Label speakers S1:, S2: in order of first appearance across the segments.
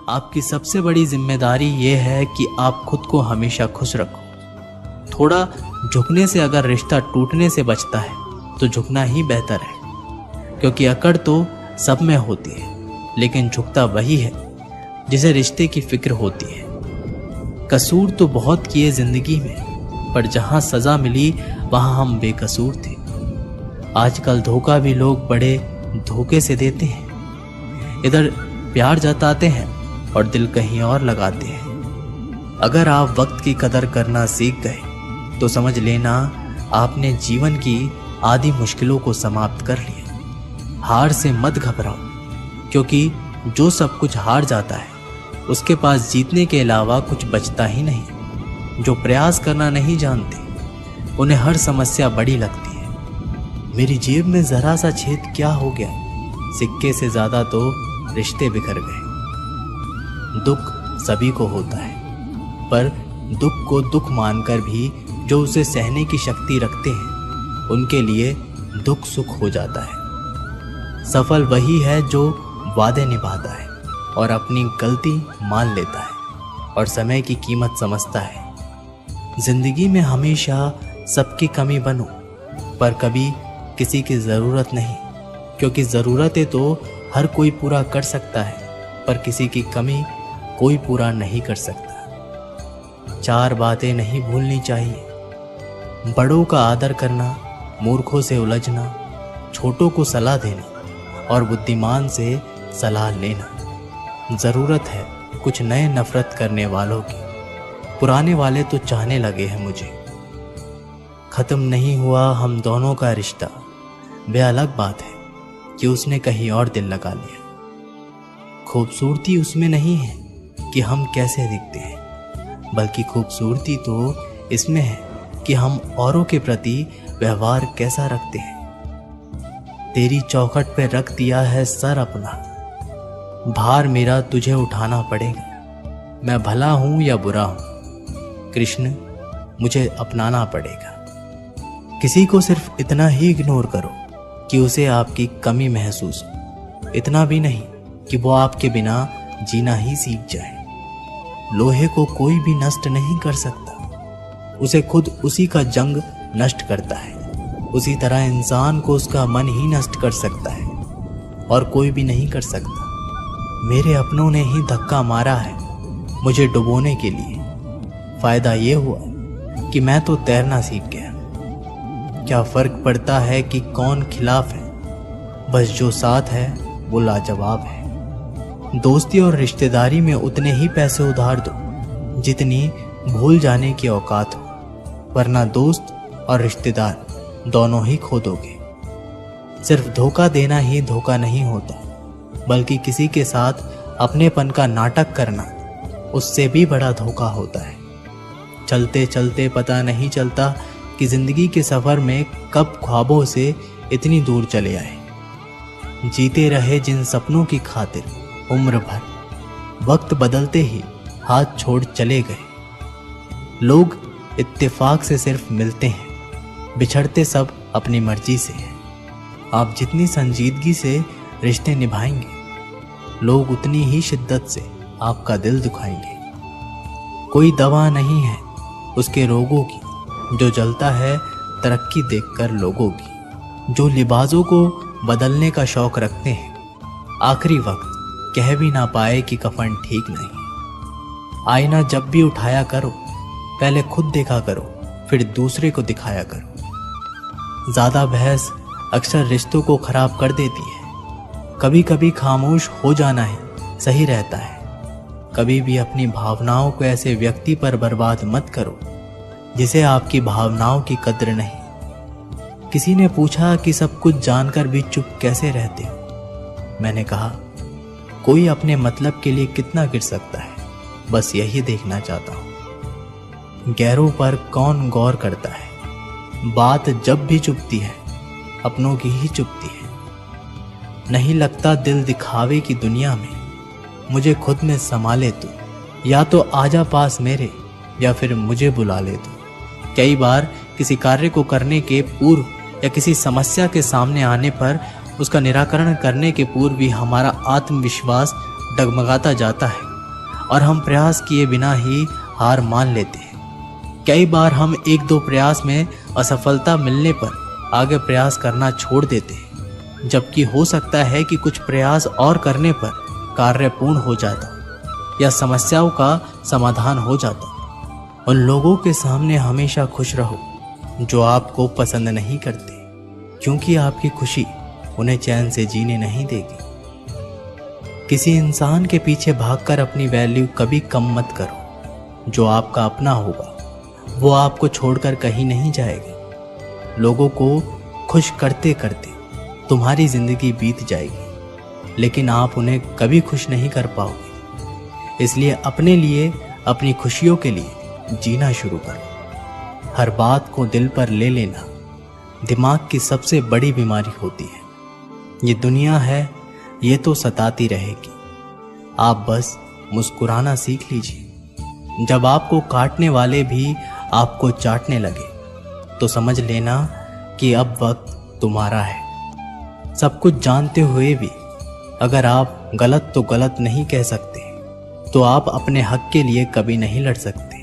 S1: आपकी सबसे बड़ी जिम्मेदारी ये है कि आप खुद को हमेशा खुश रखो। थोड़ा झुकने से अगर रिश्ता टूटने से बचता है तो झुकना ही बेहतर है, क्योंकि अकड़ तो सब में होती है, लेकिन झुकता वही है जिसे रिश्ते की फिक्र होती है। कसूर तो बहुत किए जिंदगी में, पर जहां सजा मिली वहां हम बेकसूर थे। आजकल धोखा भी लोग बड़े धोखे से देते हैं। इधर प्यार जताते हैं और दिल कहीं और लगाते हैं। अगर आप वक्त की कदर करना सीख गए तो समझ लेना आपने जीवन की आधी मुश्किलों को समाप्त कर लिया। हार से मत घबराओ, क्योंकि जो सब कुछ हार जाता है उसके पास जीतने के अलावा कुछ बचता ही नहीं। जो प्रयास करना नहीं जानते उन्हें हर समस्या बड़ी लगती है। मेरी जेब में जरा सा छेद क्या हो गया, सिक्के से ज्यादा तो रिश्ते बिखर गए। दुख सभी को होता है, पर दुख को दुख मानकर भी जो उसे सहने की शक्ति रखते हैं उनके लिए दुख सुख हो जाता है। सफल वही है जो वादे निभाता है और अपनी गलती मान लेता है और समय की कीमत समझता है। जिंदगी में हमेशा सबकी कमी बनो, पर कभी किसी की ज़रूरत नहीं, क्योंकि ज़रूरतें तो हर कोई पूरा कर सकता है, पर किसी की कमी कोई पूरा नहीं कर सकता। 4 बातें नहीं भूलनी चाहिए: बड़ों का आदर करना, मूर्खों से उलझना, छोटों को सलाह देना और बुद्धिमान से सलाह लेना। ज़रूरत है कुछ नए नफरत करने वालों की, पुराने वाले तो चाहने लगे हैं मुझे। ख़त्म नहीं हुआ हम दोनों का रिश्ता, वे अलग बात है कि उसने कहीं और दिल लगा लिया। खूबसूरती उसमें नहीं है कि हम कैसे दिखते हैं, बल्कि खूबसूरती तो इसमें है कि हम औरों के प्रति व्यवहार कैसा रखते हैं। तेरी चौखट पे रख दिया है सर अपना, भार मेरा तुझे उठाना पड़ेगा। मैं भला हूं या बुरा हूं, कृष्ण मुझे अपनाना पड़ेगा। किसी को सिर्फ इतना ही इग्नोर करो कि उसे आपकी कमी महसूस हो, इतना भी नहीं कि वो आपके बिना जीना ही सीख जाए। लोहे को कोई भी नष्ट नहीं कर सकता, उसे खुद उसी का जंग नष्ट करता है। उसी तरह इंसान को उसका मन ही नष्ट कर सकता है और कोई भी नहीं कर सकता। मेरे अपनों ने ही धक्का मारा है मुझे डुबोने के लिए। फायदा ये हुआ कि मैं तो तैरना सीख गया। क्या फर्क पड़ता है कि कौन खिलाफ है, बस जो साथ है वो लाजवाब है। दोस्ती और रिश्तेदारी में उतने ही पैसे उधार दो जितनी भूल जाने की औकात हो, वरना दोस्त और रिश्तेदार दोनों ही खो दोगे। सिर्फ धोखा देना ही धोखा नहीं होता, बल्कि किसी के साथ अपनेपन का नाटक करना उससे भी बड़ा धोखा होता है। चलते चलते पता नहीं चलता कि जिंदगी के सफर में कब ख्वाबों से इतनी दूर चले आए। जीते रहे जिन सपनों की खातिर उम्र भर, वक्त बदलते ही हाथ छोड़ चले गए। लोग इत्तेफाक से सिर्फ मिलते हैं, बिछड़ते सब अपनी मर्जी से हैं। आप जितनी संजीदगी से रिश्ते निभाएंगे, लोग उतनी ही शिद्दत से आपका दिल दुखाएंगे। कोई दवा नहीं है उसके रोगों की जो जलता है तरक्की देखकर लोगों की। जो लिबासों को बदलने का शौक रखते हैं, आखिरी वक्त कह भी ना पाए कि कफन ठीक नहीं। आईना जब भी उठाया करो, पहले खुद देखा करो, फिर दूसरे को दिखाया करो। ज़्यादा बहस अक्सर रिश्तों को खराब कर देती है। कभी कभी खामोश हो जाना ही सही रहता है। कभी भी अपनी भावनाओं को ऐसे व्यक्ति पर बर्बाद मत करो जिसे आपकी भावनाओं की कद्र नहीं। किसी ने पूछा कि सब कुछ जानकर भी चुप कैसे रहते हो। मैंने कहा, कोई अपने मतलब के लिए कितना गिर सकता है, बस यही देखना चाहता हूं। गैरों पर कौन गौर करता है, बात जब भी चुपती है अपनों की ही चुपती है। नहीं लगता दिल दिखावे की दुनिया में, मुझे खुद में संभाले तू। या तो आजा पास मेरे या फिर मुझे बुला ले तू। कई बार किसी कार्य को करने के पूर्व या किसी समस्या के सामने आने पर उसका निराकरण करने के पूर्व भी हमारा आत्मविश्वास डगमगाता जाता है। और हम प्रयास किए बिना ही हार मान लेते हैं। कई बार हम एक दो प्रयास में असफलता मिलने पर आगे प्रयास करना छोड़ देते हैं, जबकि हो सकता है कि कुछ प्रयास और करने पर कार्य पूर्ण हो जाता या समस्याओं का समाधान हो जाता। उन लोगों के सामने हमेशा खुश रहो जो आपको पसंद नहीं करते, क्योंकि आपकी खुशी उन्हें चैन से जीने नहीं देगी। किसी इंसान के पीछे भागकर अपनी वैल्यू कभी कम मत करो। जो आपका अपना होगा वो आपको छोड़कर कहीं नहीं जाएगा। लोगों को खुश करते करते तुम्हारी जिंदगी बीत जाएगी, लेकिन आप उन्हें कभी खुश नहीं कर पाओगे। इसलिए अपने लिए, अपनी खुशियों के लिए जीना शुरू करो। हर बात को दिल पर ले लेना दिमाग की सबसे बड़ी बीमारी होती है। ये दुनिया है, ये तो सताती रहेगी। आप बस मुस्कुराना सीख लीजिए। जब आपको काटने वाले भी आपको चाटने लगे तो समझ लेना कि अब वक्त तुम्हारा है। सब कुछ जानते हुए भी अगर आप गलत तो गलत नहीं कह सकते, तो आप अपने हक के लिए कभी नहीं लड़ सकते।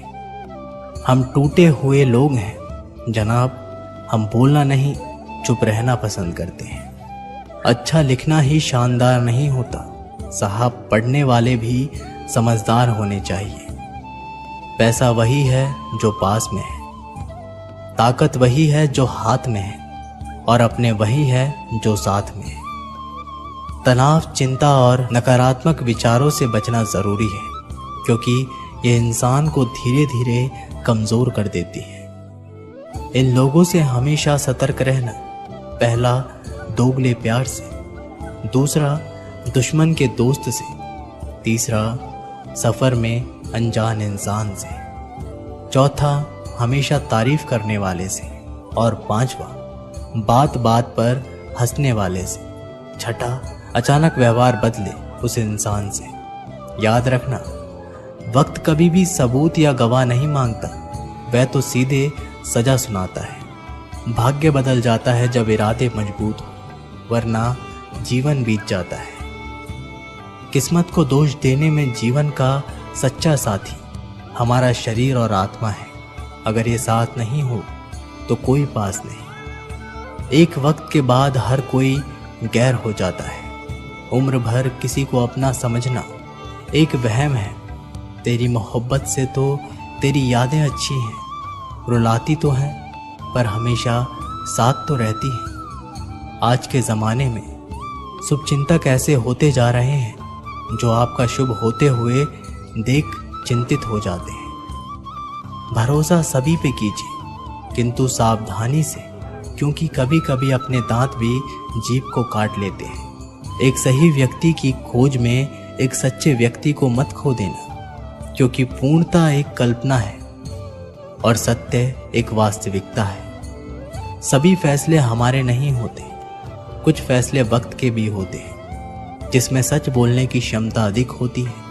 S1: हम टूटे हुए लोग हैं जनाब। हम बोलना नहीं, चुप रहना पसंद करते हैं। अच्छा लिखना ही शानदार नहीं होता साहब, पढ़ने वाले भी समझदार होने चाहिए। पैसा वही है जो पास में है, ताकत वही है जो हाथ में है, और अपने वही है जो साथ में है। तनाव, चिंता और नकारात्मक विचारों से बचना जरूरी है, क्योंकि ये इंसान को धीरे धीरे कमजोर कर देती है। इन लोगों से हमेशा सतर्क रहना। पहला, दोगले प्यार से। दूसरा, दुश्मन के दोस्त से। तीसरा, सफर में अनजान इंसान से। चौथा, हमेशा तारीफ करने वाले से। और पांचवा, बात बात पर हंसने वाले से। छठा, अचानक व्यवहार बदले उस इंसान से। याद रखना, वक्त कभी भी सबूत या गवाह नहीं मांगता, वह तो सीधे सजा सुनाता है। भाग्य बदल जाता है जब इरादे मजबूत हो, वरना जीवन बीत जाता है। किस्मत को दोष देने में जीवन का सच्चा साथी हमारा शरीर और आत्मा है। अगर ये साथ नहीं हो तो कोई पास नहीं। एक वक्त के बाद हर कोई गैर हो जाता है। उम्र भर किसी को अपना समझना एक वहम है। तेरी मोहब्बत से तो तेरी यादें अच्छी हैं, रुलाती तो हैं पर हमेशा साथ तो रहती हैं। आज के ज़माने में शुभचिंतक ऐसे होते जा रहे हैं जो आपका शुभ होते हुए देख चिंतित हो जाते हैं। भरोसा सभी पे कीजिए, किंतु सावधानी से, क्योंकि कभी कभी अपने दांत भी जीभ को काट लेते हैं। एक सही व्यक्ति की खोज में एक सच्चे व्यक्ति को मत खो देना, क्योंकि पूर्णता एक कल्पना है और सत्य एक वास्तविकता है। सभी फैसले हमारे नहीं होते, कुछ फैसले वक्त के भी होते हैं जिसमें सच बोलने की क्षमता अधिक होती है।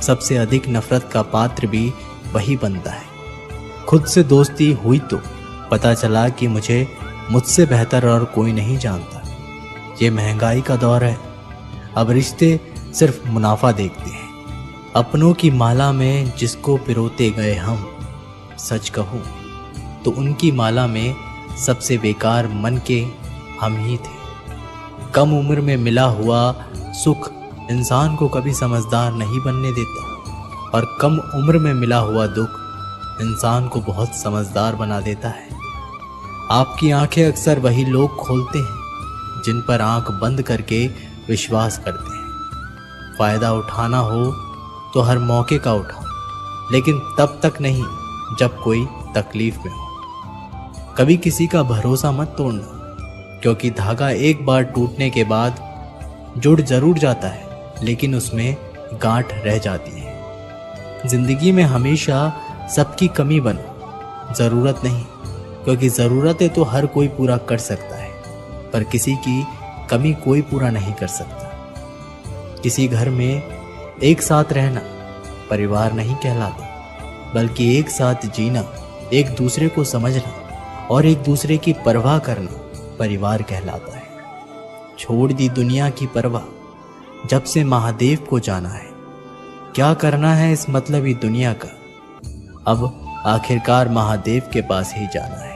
S1: सबसे अधिक नफरत का पात्र भी वही बनता है। खुद से दोस्ती हुई तो पता चला कि मुझे मुझसे बेहतर और कोई नहीं जानता। ये महंगाई का दौर है, अब रिश्ते सिर्फ मुनाफा देखते हैं। अपनों की माला में जिसको पिरोते गए हम, सच कहूं तो उनकी माला में सबसे बेकार मन के हम ही थे। कम उम्र में मिला हुआ सुख इंसान को कभी समझदार नहीं बनने देता, और कम उम्र में मिला हुआ दुख इंसान को बहुत समझदार बना देता है। आपकी आंखें अक्सर वही लोग खोलते हैं जिन पर आंख बंद करके विश्वास करते हैं। फायदा उठाना हो तो हर मौके का उठाओ, लेकिन तब तक नहीं जब कोई तकलीफ में हो। कभी किसी का भरोसा मत तोड़ना, क्योंकि धागा एक बार टूटने के बाद जुड़ जरूर जाता है, लेकिन उसमें गांठ रह जाती है। जिंदगी में हमेशा सबकी कमी बनो, जरूरत नहीं, क्योंकि ज़रूरतें तो हर कोई पूरा कर सकता है, पर किसी की कमी कोई पूरा नहीं कर सकता। किसी घर में एक साथ रहना परिवार नहीं कहलाता, बल्कि एक साथ जीना, एक दूसरे को समझना और एक दूसरे की परवाह करना परिवार कहलाता है। छोड़ दी दुनिया की परवाह, जब से महादेव को जाना है। क्या करना है इस मतलबी दुनिया का। अब आखिरकार महादेव के पास ही जाना है।